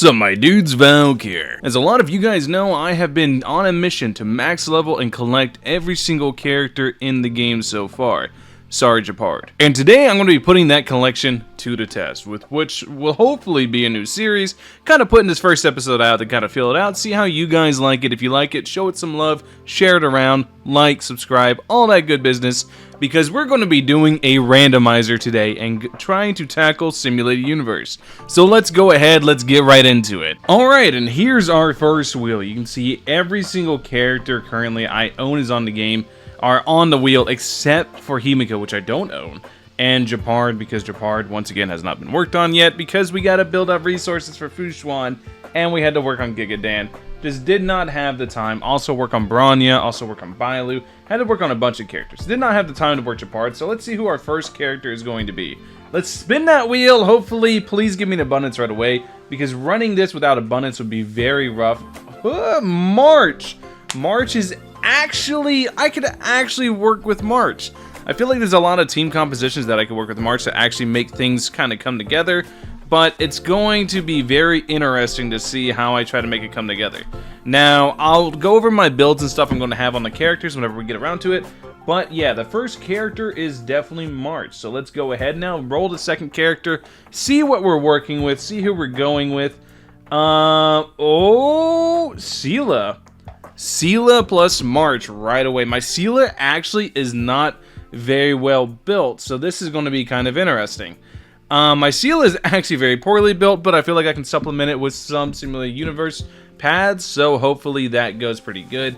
Sup my dudes, Valkyrja. As a lot of you guys know, I have been on a mission to max level and collect every single character in the game so far. Sorry, Japard. And today I'm going to be putting that collection to the test, with which will hopefully be a new series. Kind of putting this first episode out to kind of feel it out, see how you guys like it. If you like it, show it some love, share it around, like, subscribe, all that good business. Because we're going to be doing a randomizer today and trying to tackle Simulated Universe. So let's go ahead, let's get right into it. Alright, and here's our first wheel. You can see every single character currently I own is on the game are on the wheel except for Himiko, which I don't own, and Japard, because Japard once again has not been worked on yet because we got to build up resources for Fushuan and we had to work on Gigadan. Just did not have the time. Also work on Bronya, also work on Bailu. Had to work on a bunch of characters. Did not have the time to work Japard, so let's see who our first character is going to be. Let's spin that wheel. Hopefully, please give me an abundance right away, because running this without abundance would be very rough. March! March is actually, I could actually work with March. I feel like there's a lot of team compositions that I could work with March to actually make things kind of come together. But it's going to be very interesting to see how I try to make it come together. Now, I'll go over my builds and stuff I'm going to have on the characters whenever we get around to it. But yeah, the first character is definitely March. So let's go ahead now, roll the second character, see what we're working with, see who we're going with. Seela. Seela plus March right away. My Seela actually is not very well built, so this is going to be kind of interesting. My Seal is actually very poorly built, but I feel like I can supplement it with some Simulated Universe pads, so hopefully that goes pretty good.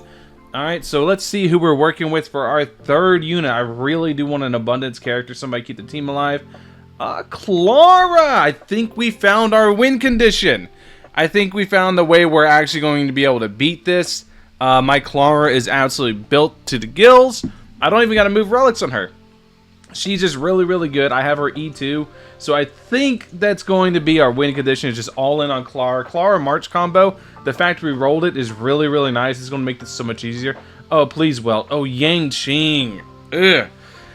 Alright, so let's see who we're working with for our third unit. I really do want an abundance character, somebody keep the team alive. Clara! I think we found our win condition. I think we found the way we're actually going to be able to beat this. My Clara is absolutely built to the gills. I don't even got to move relics on her. She's just really, really good. I have her E2, so I think that's going to be our win condition. Is just all in on Clara. Clara March combo, the fact we rolled it is really, really nice. It's going to make this so much easier. Oh, please, well. Oh, Yang Qing. Ugh.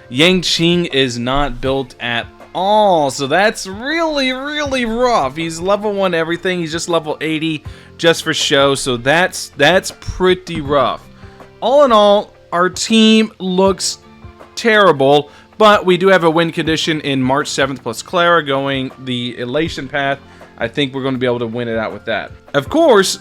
Yang Qing is not built at all, so that's really, really rough. He's level 1 everything. He's just level 80 just for show, so that's pretty rough. All in all, our team looks terrible. But we do have a win condition in March 7th plus Clara going the elation path. I think we're going to be able to win it out with that. Of course,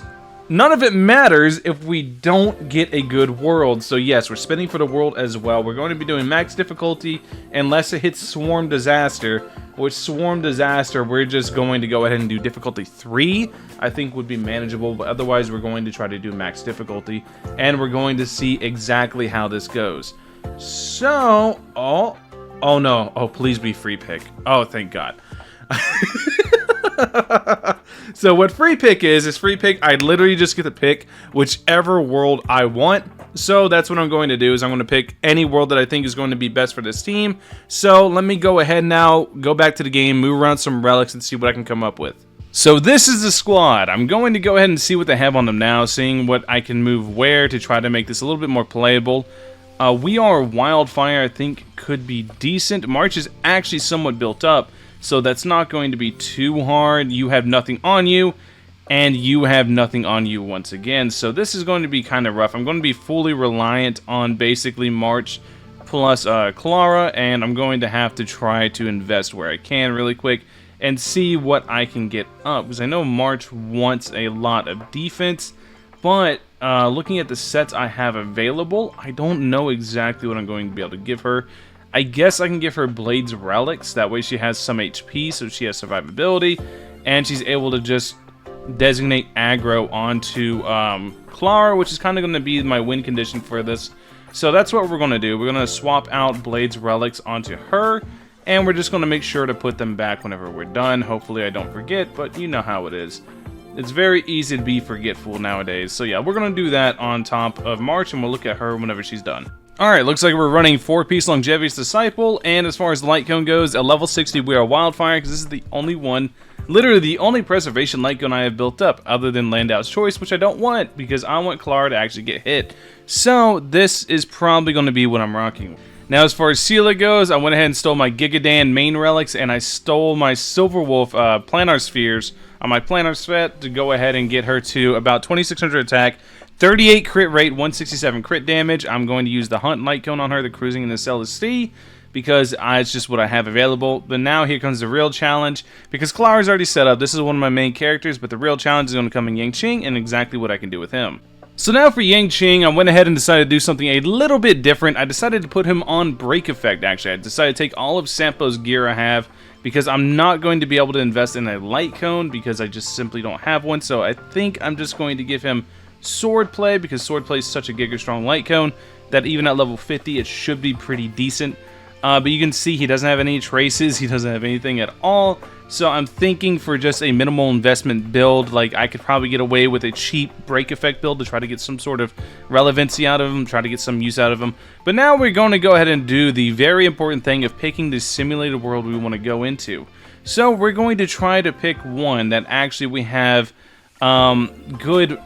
none of it matters if we don't get a good world. So yes, we're spinning for the world as well. We're going to be doing max difficulty unless it hits Swarm Disaster. Which Swarm Disaster, we're just going to go ahead and do difficulty 3. I think would be manageable. But otherwise, we're going to try to do max difficulty. And we're going to see exactly how this goes. So, oh no, oh please be free pick. Oh, thank God. So what free pick is free pick, I literally just get to pick whichever world I want. So that's what I'm going to do, is I'm going to pick any world that I think is going to be best for this team. So let me go ahead now, go back to the game, move around some relics and see what I can come up with. So this is the squad. I'm going to go ahead and see what they have on them now, seeing what I can move where to try to make this a little bit more playable. We are Wildfire, I think could be decent. March is actually somewhat built up, so that's not going to be too hard. You have nothing on you, and you have nothing on you once again. So this is going to be kind of rough. I'm going to be fully reliant on basically March plus Clara, and I'm going to have to try to invest where I can really quick and see what I can get up. Because I know March wants a lot of defense, but looking at the sets I have available, I don't know exactly what I'm going to be able to give her. I guess I can give her Blade's Relics. That way she has some HP, so she has survivability. And she's able to just designate aggro onto Clara, which is kind of going to be my win condition for this. So that's what we're going to do. We're going to swap out Blade's Relics onto her. And we're just going to make sure to put them back whenever we're done. Hopefully I don't forget, but you know how it is. It's very easy to be forgetful nowadays. So yeah, we're going to do that on top of March, and we'll look at her whenever she's done. Alright, looks like we're running 4-piece Longevious Disciple, and as far as the light cone goes, at level 60 we are Wildfire, because this is the only one, literally the only preservation light cone I have built up, other than Landau's Choice, which I don't want, because I want Clara to actually get hit. So this is probably going to be what I'm rocking. Now as far as Seela goes, I went ahead and stole my Gigadan main relics, and I stole my Silverwolf Planar Spheres on my planner set to go ahead and get her to about 2600 attack, 38 crit rate, 167 crit damage. I'm going to use the Hunt Light Cone on her, the Cruising and the Celestia, because it's just what I have available. But now here comes the real challenge, because Clara's already set up. This is one of my main characters, but the real challenge is going to come in Yang-Ching and exactly what I can do with him. So now for Yang-Ching, I went ahead and decided to do something a little bit different. I decided to put him on Break Effect, actually. I decided to take all of Sampo's gear I have, because I'm not going to be able to invest in a Light Cone, because I just simply don't have one. So I think I'm just going to give him Swordplay, because Swordplay is such a Giga Strong Light Cone that even at level 50, it should be pretty decent. But you can see he doesn't have any traces, he doesn't have anything at all. So I'm thinking for just a minimal investment build, like I could probably get away with a cheap Break Effect build to try to get some sort of relevancy out of him, try to get some use out of him. But now we're going to go ahead and do the very important thing of picking the simulated world we want to go into. So we're going to try to pick one that actually we have good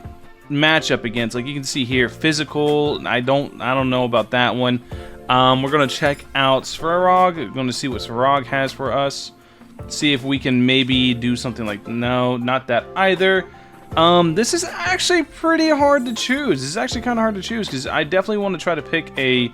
matchup against. Like you can see here, physical, I don't know about that one. We're going to check out Svarog. We're going to see what Svarog has for us. See if we can maybe do something like... No, not that either. This is actually pretty hard to choose. This is actually kind of hard to choose because I definitely want to try to pick a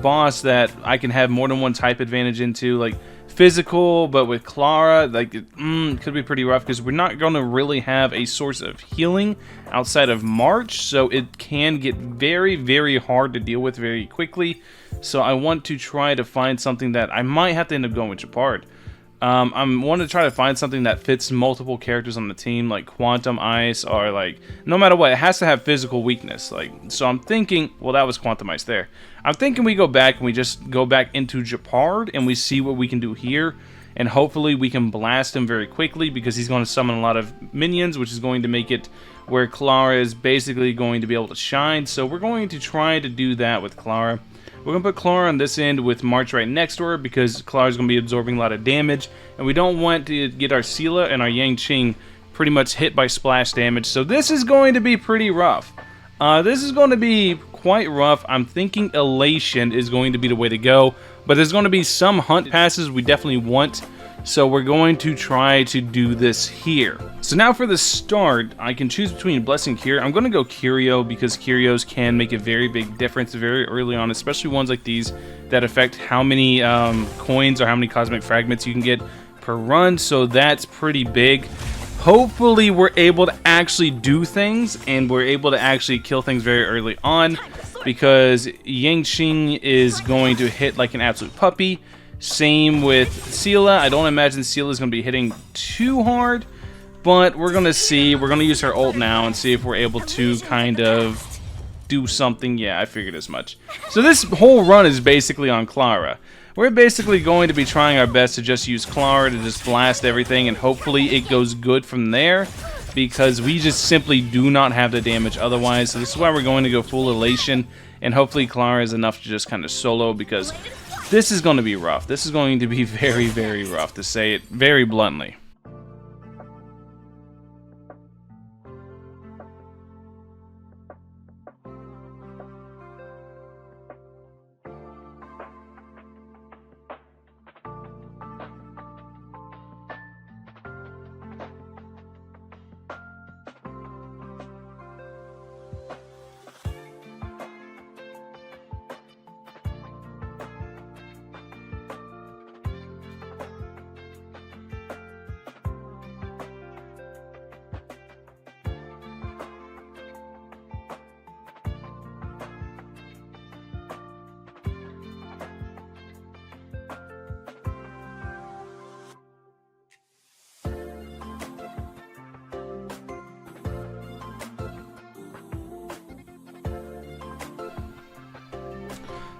boss that I can have more than one type advantage into. Like physical, but with Clara, like it could be pretty rough because we're not going to really have a source of healing outside of March. So it can get very, very hard to deal with very quickly. So I want to try to find something that I might have to end up going with Japard. I want to try to find something that fits multiple characters on the team, like Quantum Ice, or like, no matter what, it has to have physical weakness. Like, so I'm thinking, well, that was Quantum Ice there. I'm thinking we go back and we just go back into Japard and we see what we can do here. And hopefully we can blast him very quickly because he's going to summon a lot of minions, which is going to make it where Clara is basically going to be able to shine. So we're going to try to do that with Clara. We're going to put Clara on this end with March right next to her because Clara's going to be absorbing a lot of damage. And we don't want to get our Sela and our Yang-Ching pretty much hit by splash damage. So this is going to be pretty rough. This is going to be quite rough. I'm thinking Elation is going to be the way to go. But there's going to be some hunt passes we definitely want. So we're going to try to do this here. So now for the start, I can choose between Blessing and Curio. I'm going to go Curio because Curios can make a very big difference very early on, especially ones like these that affect how many coins or how many cosmic fragments you can get per run. So that's pretty big. Hopefully we're able to actually do things and we're able to actually kill things very early on because Yang-Ching is going to hit like an absolute puppy. Same with Sela. I don't imagine Sela is going to be hitting too hard, but we're going to see. We're going to use her ult now and see if we're able to kind of do something. Yeah, I figured as much. So this whole run is basically on Clara. We're basically going to be trying our best to just use Clara to just blast everything, and hopefully it goes good from there because we just simply do not have the damage otherwise. So this is why we're going to go full Elation, and hopefully Clara is enough to just kind of solo because this is going to be rough. This is going to be very, very rough, to say it very bluntly.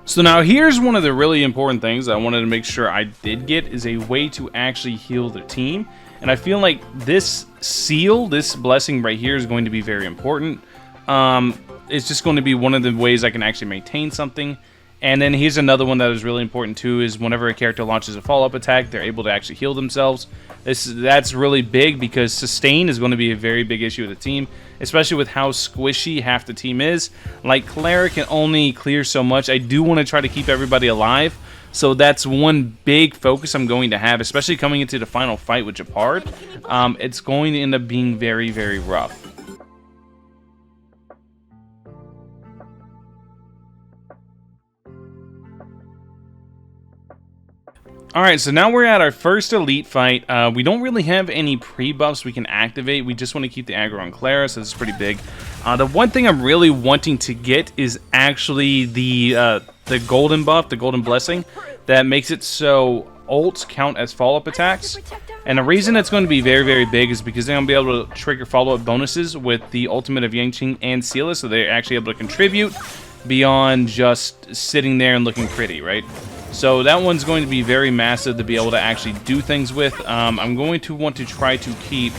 So now here's one of the really important things I wanted to make sure I did get is a way to actually heal the team. And I feel like this seal, this blessing right here is going to be very important. It's just going to be one of the ways I can actually maintain something. And then here's another one that is really important too, is whenever a character launches a follow-up attack, they're able to actually heal themselves. That's really big because sustain is going to be a very big issue with the team, especially with how squishy half the team is. Like Clara can only clear so much. I do want to try to keep everybody alive, So that's one big focus I'm going to have, especially coming into the final fight with Japard. It's going to end up being very, very rough. Alright, so now we're at our first elite fight. We don't really have any pre-buffs we can activate. We just want to keep the aggro on Clara, so this is pretty big. The one thing I'm really wanting to get is actually the golden buff, the golden blessing, that makes it so ults count as follow-up attacks. And the reason it's going to be very, very big is because they're going to be able to trigger follow-up bonuses with the ultimate of Yangqing and Seela, so they're actually able to contribute beyond just sitting there and looking pretty, right? So that one's going to be very massive to be able to actually do things with. I'm going to want to try to keep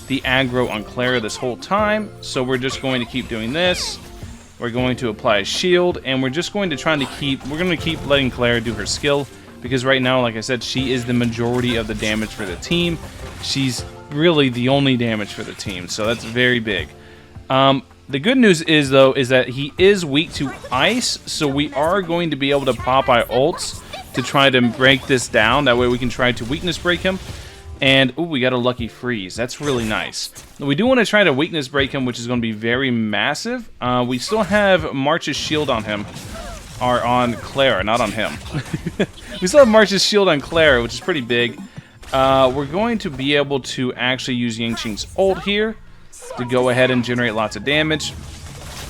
the aggro on Clara this whole time. So we're just going to keep doing this. We're going to apply a shield, and we're just going to try to keep letting Clara do her skill, because right now, like I said, she is the majority of the damage for the team. She's really the only damage for the team, so that's very big. The good news is, though, is that he is weak to ice, so we are going to be able to pop our ults to try to break this down. That way we can try to weakness break him. And, ooh, we got a lucky freeze. That's really nice. We do want to try to weakness break him, which is going to be very massive. We still have March's shield on him. Or on Clara, not on him. We still have March's shield on Clara, which is pretty big. We're going to be able to actually use Yangqing's ult here to go ahead and generate lots of damage.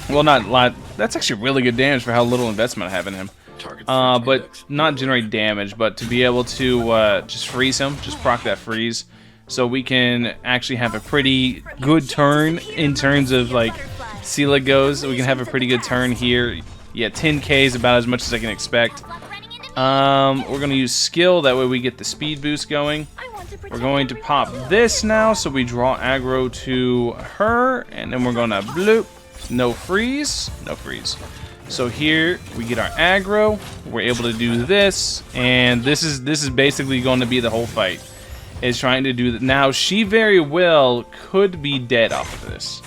Well, not a lot. That's actually really good damage for how little investment I have in him. But not generate damage, but to be able to just freeze him, just proc that freeze, so we can actually have a pretty good turn in terms of like Seela goes. We can have a pretty good turn here. Yeah, 10k is about as much as I can expect. We're going to use skill, that way we get the speed boost going. We're going to pop this now, so we draw aggro to her, and then we're going to bloop. No freeze. No freeze. So here we get our aggro. We're able to do this, and this is basically going to be the whole fight. Is trying to do that. Now she very well could be dead off of this.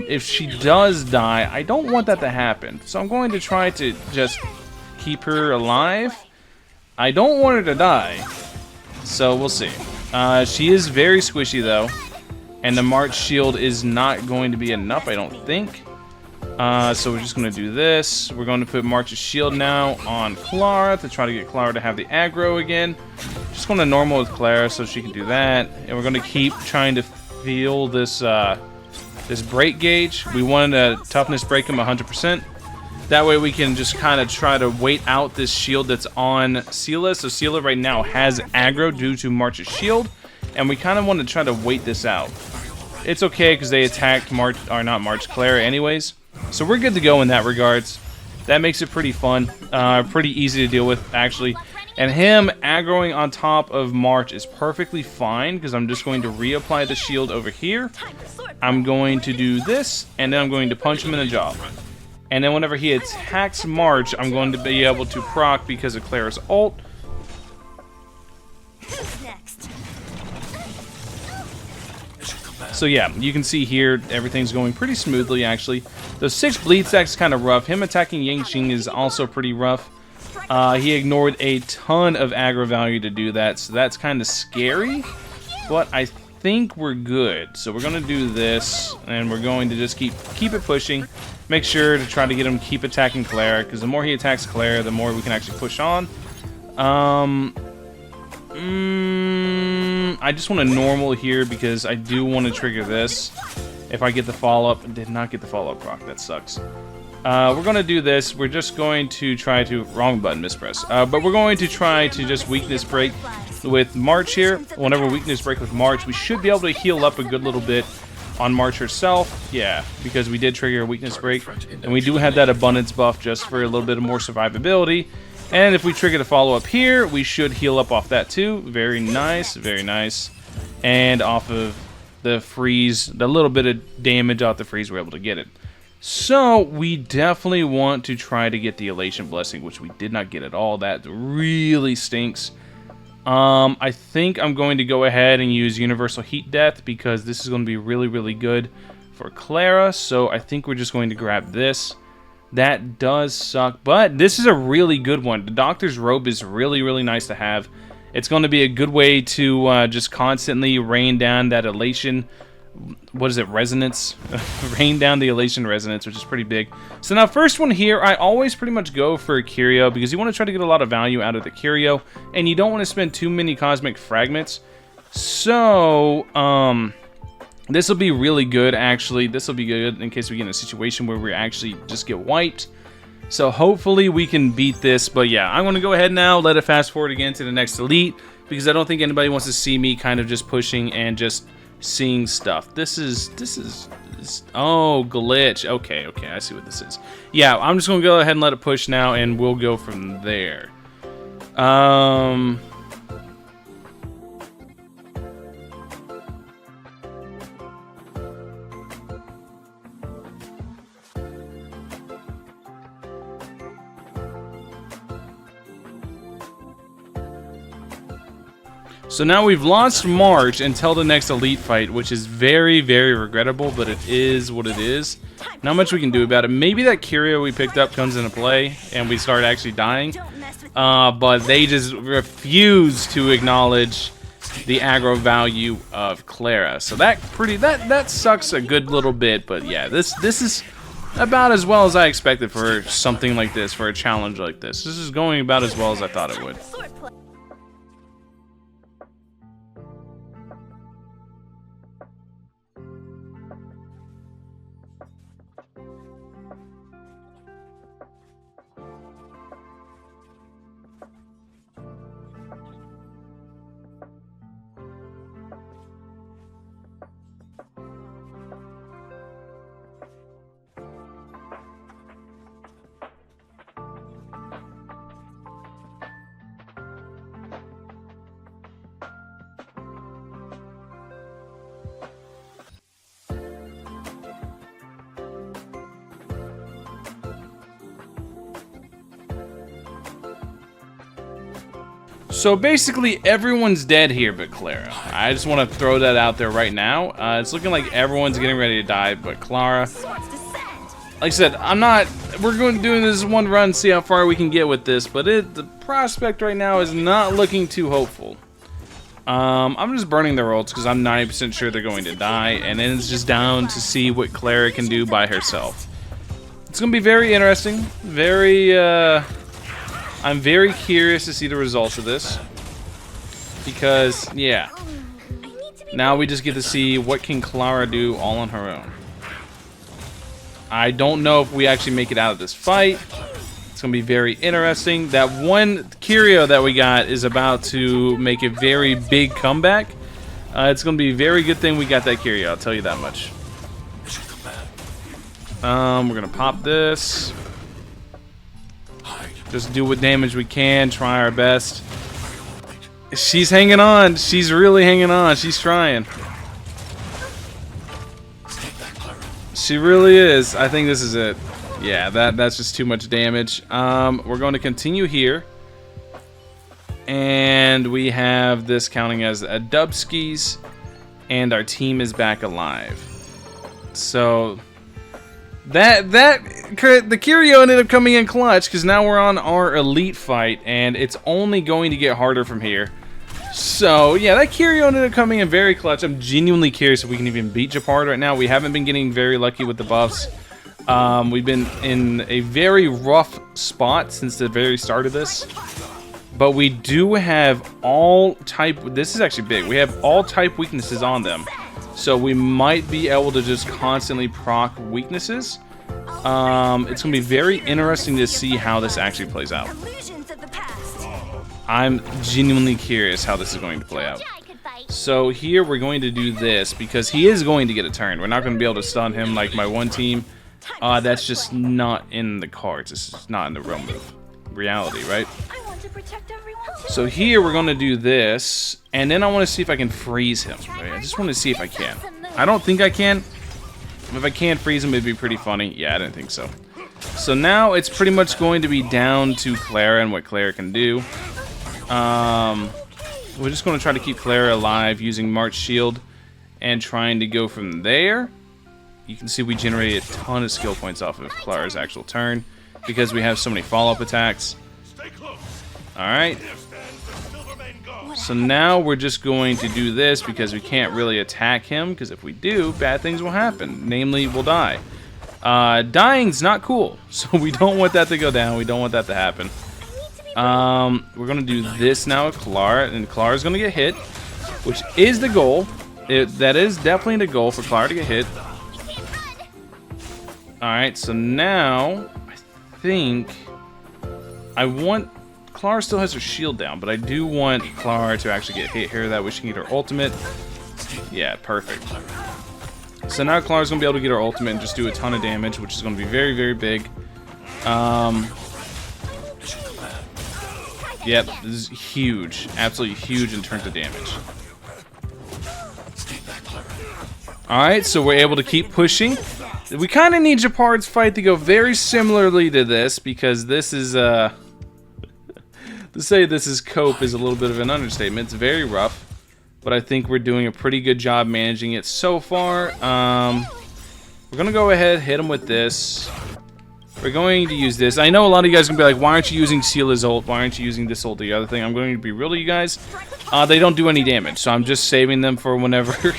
If she does die, I don't want that to happen. So I'm going to try to just keep her alive. I don't want her to die. So we'll see. She is very squishy though. And the March shield is not going to be enough, I don't think. So we're just going to do this. We're going to put March's shield now on Clara to try to get Clara to have the aggro again. Just going to normal with Clara so she can do that. And we're going to keep trying to feel this this break gauge. We want to toughness break him 100%. That way we can just kind of try to wait out this shield that's on Seela. So Seela right now has aggro due to March's shield, and we kind of want to try to wait this out. It's okay because they attacked Clara anyways. So we're good to go in that regards. That makes it pretty fun, pretty easy to deal with actually. And him aggroing on top of March is perfectly fine because I'm just going to reapply the shield over here. I'm going to do this, and then I'm going to punch him in the jaw. And then whenever he attacks March, I'm going to be able to proc because of Clara's ult. So yeah, you can see here, everything's going pretty smoothly actually. The 6 bleed stack's kind of rough. Him attacking Yangqing is also pretty rough. He ignored a ton of aggro value to do that, so that's kind of scary. But I think we're good. So we're going to do this, and we're going to just keep it pushing. Make sure to try to get him to keep attacking Clara, because the more he attacks Clara, the more we can actually push on. I just want a normal here because I do want to trigger this. If I get the follow-up, did not get the follow-up proc, that sucks. We're going to do this. We're just going to try to, wrong button, mispress. But we're going to try to just weakness break with March here. Whenever weakness break with March, we should be able to heal up a good little bit on March herself. Yeah, because we did trigger a weakness break. And we do have that abundance buff just for a little bit of more survivability. And if we trigger the follow-up here, we should heal up off that too. Very nice, very nice. And off of the freeze, the little bit of damage off the freeze, we're able to get it. So we definitely want to try to get the Elation Blessing, which we did not get at all. That really stinks. I think I'm going to go ahead and use Universal Heat Death because this is going to be really, really good for Clara. So I think we're just going to grab this. That does suck, but this is a really good one. The Doctor's Robe is really, really nice to have. It's going to be a good way to just constantly rain down that elation. What is it? Resonance? Rain down the elation resonance, which is pretty big. So now, first one here, I always pretty much go for a Curio because you want to try to get a lot of value out of the Curio, and you don't want to spend too many cosmic fragments. So, this will be really good, actually. This will be good in case we get in a situation where we actually just get wiped. So hopefully we can beat this. But yeah, I'm going to go ahead now, let it fast forward again to the next elite, because I don't think anybody wants to see me kind of just pushing and just seeing stuff. This is oh, glitch. Okay, I see what this is. Yeah, I'm just going to go ahead and let it push now, and we'll go from there. So now we've lost March until the next elite fight, which is very, very regrettable, but it is what it is. Not much we can do about it. Maybe that Curio we picked up comes into play and we start actually dying. But they just refuse to acknowledge the aggro value of Clara. So that sucks a good little bit, but yeah, this is about as well as I expected for something like this, for a challenge like this. This is going about as well as I thought it would. So basically everyone's dead here but Clara. I just want to throw that out there right now. It's looking like everyone's getting ready to die but Clara. Like I said, we're going to do this one run, see how far we can get with this, but the prospect right now is not looking too hopeful. I'm just burning their ults because I'm 90% sure they're going to die, and then it's just down to see what Clara can do by herself. It's going to be very interesting, I'm very curious to see the results of this, because, yeah, now we just get to see what can Clara do all on her own. I don't know if we actually make it out of this fight. It's going to be very interesting. That one Curio that we got is about to make a very big comeback. It's going to be a very good thing we got that Curio, I'll tell you that much. We're going to pop this. Just do what damage we can, try our best. She's hanging on. She's really hanging on. She's trying. She really is. I think this is it. Yeah, that's just too much damage. We're going to continue here. And we have this counting as a Dubskis. And our team is back alive. So the Curio ended up coming in clutch because now we're on our elite fight and it's only going to get harder from here. So yeah, that Curio ended up coming in very clutch. I'm genuinely curious if we can even beat Japard right now. We haven't been getting very lucky with the buffs. We've been in a very rough spot since the very start of this. But we do have all type, this is actually big, we have all type weaknesses on them. So we might be able to just constantly proc weaknesses. It's going to be very interesting to see how this actually plays out. I'm genuinely curious how this is going to play out. So here we're going to do this because he is going to get a turn. We're not going to be able to stun him like my one team. That's just not in the cards. This is not in the realm of reality, right? So here we're going to do this, and then I want to see if I can freeze him. Right? I just want to see if I can. I don't think I can. If I can't freeze him, it'd be pretty funny. Yeah, I didn't think so. So now it's pretty much going to be down to Clara and what Clara can do. We're just going to try to keep Clara alive using March Shield and trying to go from there. you can see we generate a ton of skill points off of Clara's actual turn because we have so many follow-up attacks. Alright. So now we're just going to do this because we can't really attack him, because if we do, bad things will happen. Namely, we'll die. Dying's not cool, so we don't want that to go down. We don't want that to happen. We're going to do this now with Clara, and Clara's going to get hit, which is the goal. That is definitely the goal, for Clara to get hit. Alright, so now I think I want... Clara still has her shield down, but I do want Clara to actually get hit here. That way she can get her ultimate. Yeah, perfect. So now Clara's going to be able to get her ultimate and just do a ton of damage, which is going to be very, very big. Yep, this is huge. Absolutely huge in terms of damage. Alright, so we're able to keep pushing. We kind of need Japard's fight to go very similarly to this, because this is, to say this is cope is a little bit of an understatement. It's very rough, but I think we're doing a pretty good job managing it so far. We're going to go ahead, hit him with this. We're going to use this. I know a lot of you guys are going to be like, why aren't you using Sela's ult? Why aren't you using this ult, the other thing? I'm going to be real to you guys. They don't do any damage, so I'm just saving them for whenever...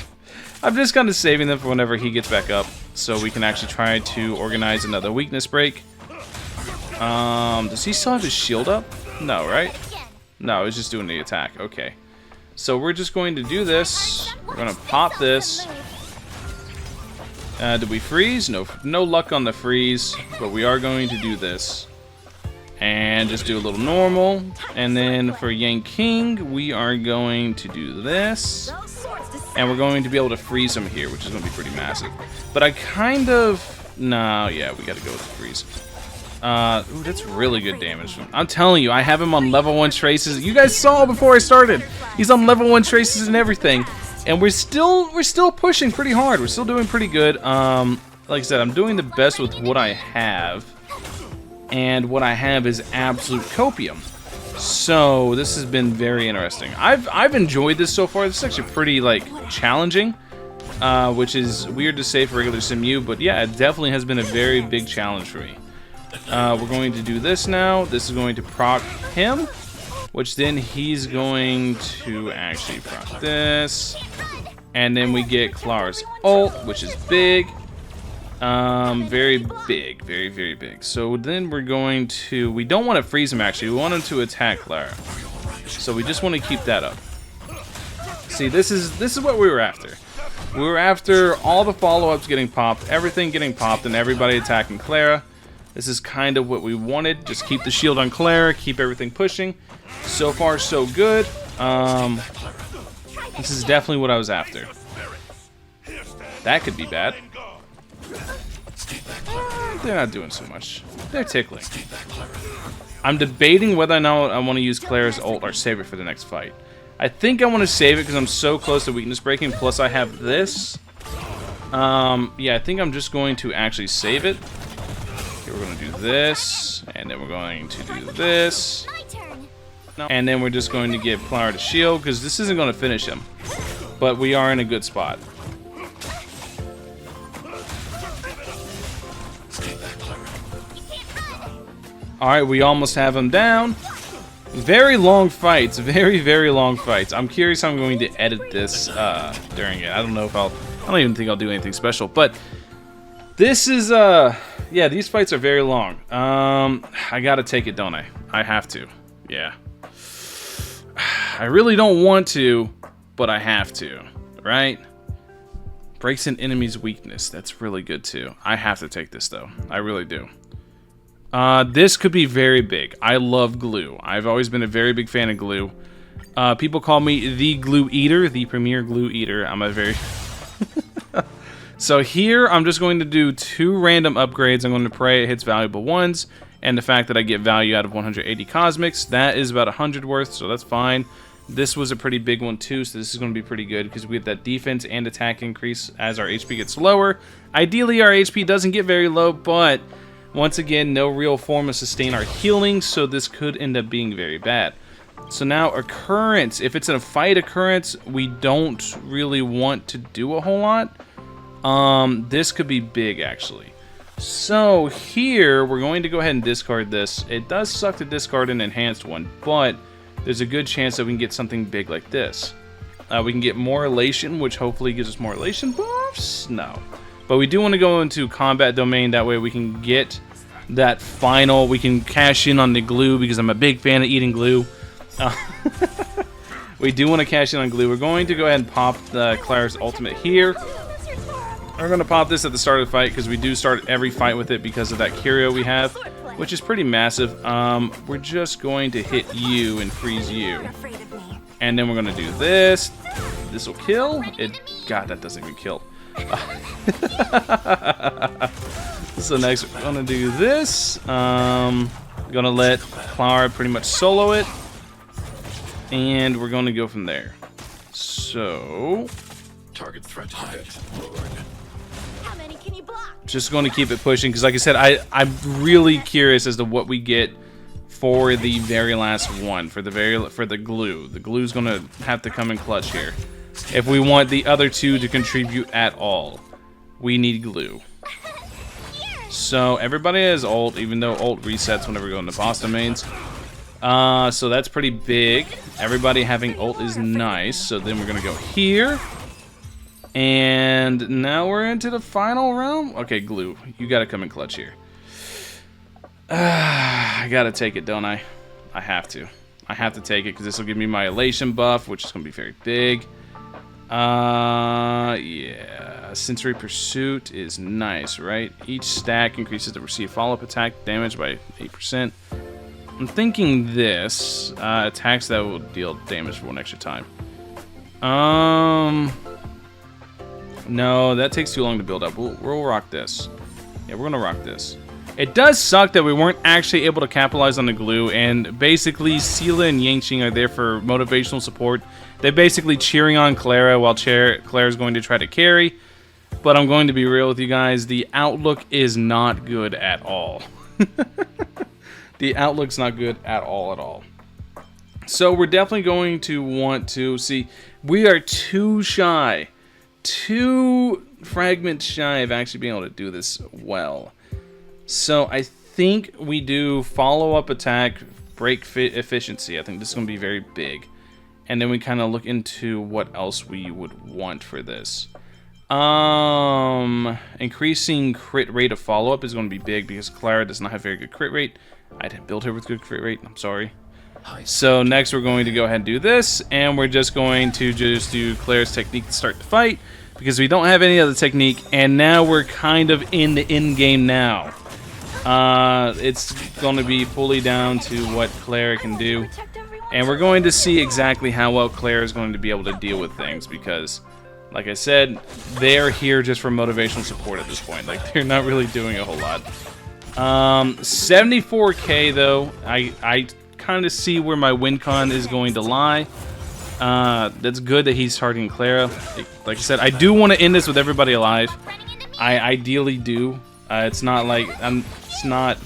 I'm just kind of saving them for whenever he gets back up, so we can actually try to organize another weakness break. Does he still have his shield up? No, right? No, he's just doing the attack. Okay. So we're just going to do this. We're going to pop this. Did we freeze? No luck on the freeze, but we are going to do this. And just do a little normal. And then for Yang King, we are going to do this. And we're going to be able to freeze him here, which is going to be pretty massive. But I kind of... No, yeah, we got to go with the freeze. Ooh, that's really good damage. I'm telling you, I have him on level 1 traces. You guys saw before I started. He's on level 1 traces and everything. And we're still pushing pretty hard. We're still doing pretty good. Like I said, I'm doing the best with what I have. And what I have is absolute copium. So this has been very interesting. I've enjoyed this so far. This is actually pretty challenging, which is weird to say for regular SimU, but yeah, it definitely has been a very big challenge for me. We're going to do this now. This is going to proc him, which then he's going to actually proc this. And then we get Clara's ult, which is big. Very big. Very, very big. So then we're going to... We don't want to freeze him, actually. We want him to attack Clara. So we just want to keep that up. See, this is what we were after. We were after all the follow-ups getting popped, everything getting popped, and everybody attacking Clara. This is kind of what we wanted. Just keep the shield on Clara, keep everything pushing. So far, so good. This is definitely what I was after. That could be bad. They're not doing so much. They're tickling. I'm debating whether or not I want to use Clara's ult or save it for the next fight. I think I want to save it because I'm so close to weakness breaking, plus I have this. Yeah, I think I'm just going to actually save it. Okay, we're going to do this, and then we're going to do this. And then we're just going to give Clara the shield, because this isn't going to finish him. But we are in a good spot. Alright, we almost have him down. Very long fights. Very, very long fights. I'm curious how I'm going to edit this during it. I don't know if I don't even think I'll do anything special. But this is, yeah, these fights are very long. I gotta take it, don't I? I have to. Yeah. I really don't want to, but I have to. Right? Breaks an enemy's weakness. That's really good, too. I have to take this, though. I really do. This could be very big. I love glue. I've always been a very big fan of glue. People call me the glue eater, the premier glue eater. I'm a very... So here, I'm just going to do 2 random upgrades. I'm going to pray it hits valuable ones, and the fact that I get value out of 180 cosmics. That is about 100 worth, so that's fine. This was a pretty big one too, so this is going to be pretty good because we have that defense and attack increase as our HP gets lower. Ideally, our HP doesn't get very low, but... Once again, no real form of sustain our healing, so this could end up being very bad. So now, occurrence. If it's in a fight occurrence, we don't really want to do a whole lot. This could be big, actually. So here, we're going to go ahead and discard this. It does suck to discard an enhanced one, but there's a good chance that we can get something big like this. We can get more elation, which hopefully gives us more elation buffs. No. But we do want to go into combat domain. That way we can get that final. We can cash in on the glue because I'm a big fan of eating glue. We do want to cash in on glue. We're going to go ahead and pop the Clara's ultimate here. We're going to pop this at the start of the fight because we do start every fight with it because of that Curio we have, which is pretty massive. We're just going to hit you and freeze you. And then we're going to do this. This will kill. God, that doesn't even kill. So next we're going to do this. Going to let Clara pretty much solo it. And we're going to go from there. So... Target threat detected. Just going to keep it pushing because, like I said, I'm really curious as to what we get for the very last one, for the glue. The glue's going to have to come in clutch here. If we want the other two to contribute at all, we need glue. So everybody has ult, even though ult resets whenever we go into boss domains. So that's pretty big. Everybody having ult is nice. So then we're going to go here. And now we're into the final round. Okay, glue. You got to come in clutch here. I got to take it, don't I? I have to. I have to take it because this will give me my elation buff, which is going to be very big. Yeah. Sensory Pursuit is nice, right? Each stack increases the received follow-up attack damage by 8%. I'm thinking this. Attacks that will deal damage for one extra time. No, that takes too long to build up. We'll rock this. Yeah, we're gonna rock this. It does suck that we weren't actually able to capitalize on the glue, and basically Seela and Yangqing are there for motivational support. They're basically cheering on Clara while Clara's going to try to carry. But I'm going to be real with you guys, the outlook is not good at all. The outlook's not good at all. So we're definitely going to want to see, we are too shy. 2 fragments shy of actually being able to do this well. So I think we do follow-up attack, break efficiency. I think this is going to be very big. And then we kind of look into what else we would want for this. Increasing crit rate of follow-up is going to be big because Clara does not have very good crit rate. I didn't build her with good crit rate. I'm sorry. So next we're going to go ahead and do this, and we're just going to just do Clara's technique to start the fight because we don't have any other technique, and now we're kind of in the end game now. It's going to be fully down to what Clara can do, and we're going to see exactly how well Clara is going to be able to deal with things because, like I said, they're here just for motivational support at this point. Like, they're not really doing a whole lot. 74k though, I kind of see where my win con is going to lie. That's good that he's targeting Clara. Like I said, I do want to end this with everybody alive. I ideally do. It's not like it's not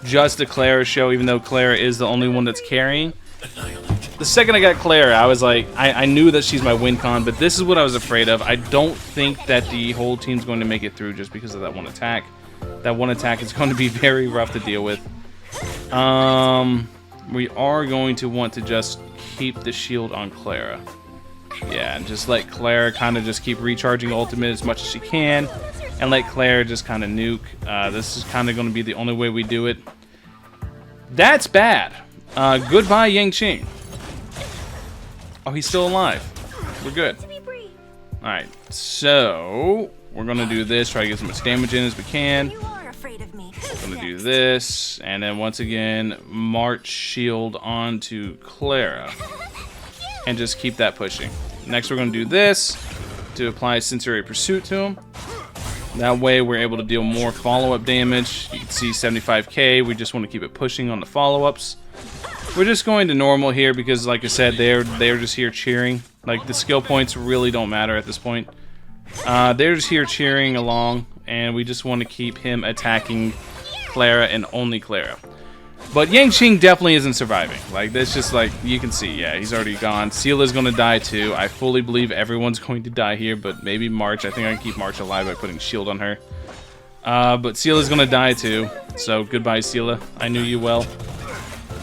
just a Clara show, even though Clara is the only one that's carrying. The second I got Clara, I was like, I knew that she's my win con, but this is what I was afraid of. I don't think that the whole team's going to make it through just because of that one attack. That one attack is going to be very rough to deal with. We are going to want to just keep the shield on Clara. Yeah, and just let Clara kind of just keep recharging ultimate as much as she can, and let Clara just kind of nuke. This is kind of going to be the only way we do it. That's bad. Goodbye, Yangqing. Oh, he's still alive. We're good. Alright, so we're going to do this, try to get as much damage in as we can. I'm going to do this, and then once again, march shield onto Clara. And just keep that pushing. Next, we're going to do this to apply Sensory Pursuit to him. That way, we're able to deal more follow-up damage. You can see 75k. We just want to keep it pushing on the follow-ups. We're just going to normal here because, like I said, they're just here cheering. Like, the skill points really don't matter at this point. They're just here cheering along, and we just want to keep him attacking Clara and only Clara. But Yangqing definitely isn't surviving. Like, that's just like, you can see, yeah, he's already gone. Seela's going to die too. I fully believe everyone's going to die here, but maybe March. I think I can keep March alive by putting shield on her. But Seela's going to die too. So, goodbye, Seela. I knew you well.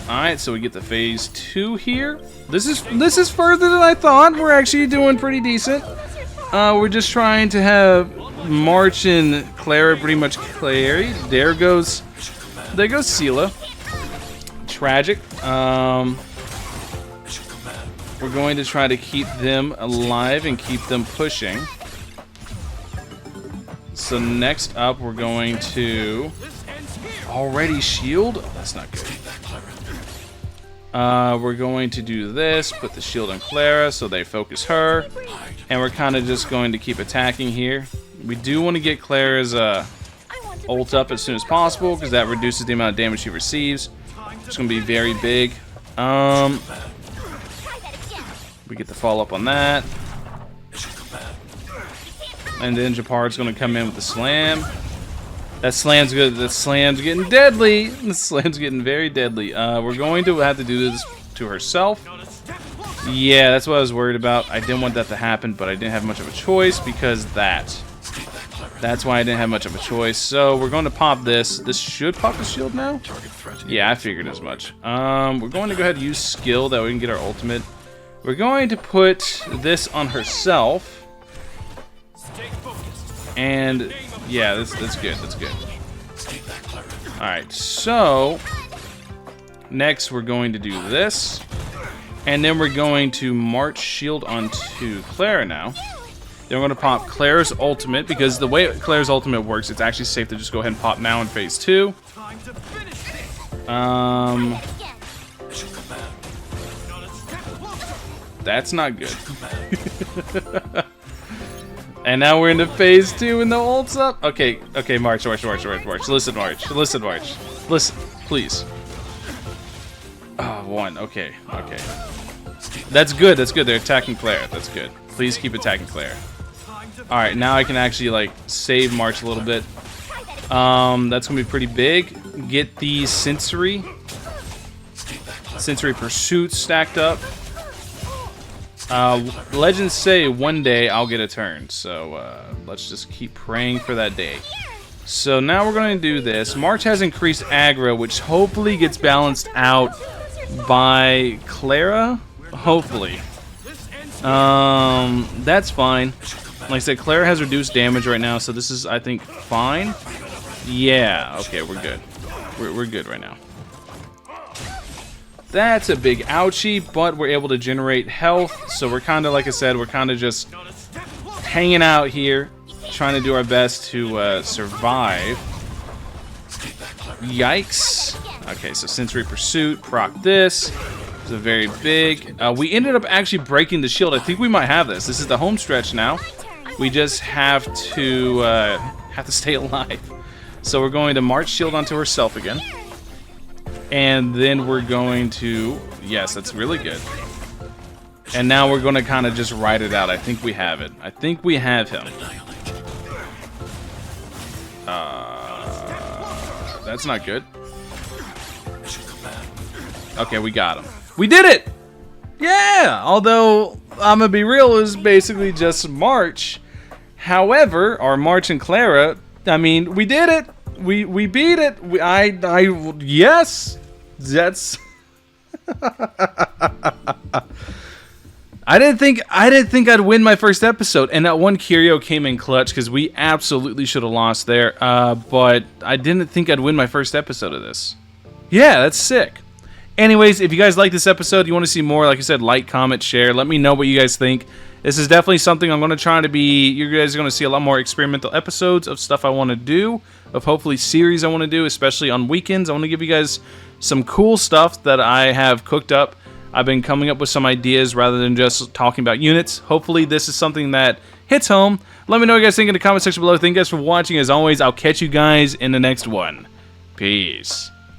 Alright, so we get to phase 2 here. This is further than I thought. We're actually doing pretty decent. We're just trying to have March and Clara pretty much carried. There goes Seela. Tragic. We're going to try to keep them alive and keep them pushing. So next up, we're going to already shield. Oh, that's not good. We're going to do this, put the shield on Clara so they focus her, and we're kind of just going to keep attacking here. We do want to get Clara's ult up as soon as possible because that reduces the amount of damage she receives. It's going to be very big. We get the follow up on that. And then Japard's going to come in with the slam. That slam's good. The slam's getting deadly. The slam's getting very deadly. We're going to have to do this to herself. Yeah, that's what I was worried about. I didn't want that to happen, but I didn't have much of a choice because that's why I didn't have much of a choice. So we're going to pop this. This should pop the shield now. Yeah, I figured as much. We're going to go ahead and use skill that we can get our ultimate. We're going to put this on herself. And yeah, that's good. That's good. Alright, so next we're going to do this. And then we're going to march shield onto Clara now. Then we're going to pop Clara's ultimate, because the way Clara's ultimate works, it's actually safe to just go ahead and pop now in phase 2. That's not good. And now we're into phase 2 and the ult's up. Okay, March. Listen, March. Listen, please. Oh, 1. Okay. That's good. They're attacking Clara. That's good. Please keep attacking Clara. Alright, now I can actually, like, save March a little bit. That's gonna be pretty big. Get the Sensory Pursuit stacked up. Legends say one day I'll get a turn, so let's just keep praying for that day. So now we're going to do this. March has increased aggro, which hopefully gets balanced out by Clara. Hopefully. That's fine. Like I said, Clara has reduced damage right now, so this is, I think, fine. Yeah, okay, we're good. We're good right now. That's a big ouchie, but we're able to generate health, so we're kind of, like I said, we're kind of just hanging out here, trying to do our best to survive. Yikes. Okay, so Sensory Pursuit, proc this. It's a very big. We ended up actually breaking the shield. I think we might have this. This is the home stretch now. We just have to stay alive. So we're going to march shield onto herself again. And then we're going to... Yes, that's really good. And now we're going to kind of just ride it out. I think we have it. I think we have him. That's not good. Okay, we got him. We did it! Yeah! Although, I'm gonna be real, it was basically just March. However, our March and Clara, I mean, we did it! We beat it! Yes! That's... I didn't think I'd win my first episode, and that one Curio came in clutch because we absolutely should have lost there. But I didn't think I'd win my first episode of this. Yeah, that's sick. Anyways, if you guys like this episode, you want to see more, like I said, like, comment, share. Let me know what you guys think. This is definitely something I'm going to try to be... You guys are going to see a lot more experimental episodes of stuff I want to do, of hopefully series I want to do, especially on weekends. I want to give you guys some cool stuff that I have cooked up. I've been coming up with some ideas rather than just talking about units. Hopefully this is something that hits home. Let me know what you guys think in the comment section below. Thank you guys for watching. As always, I'll catch you guys in the next one. Peace.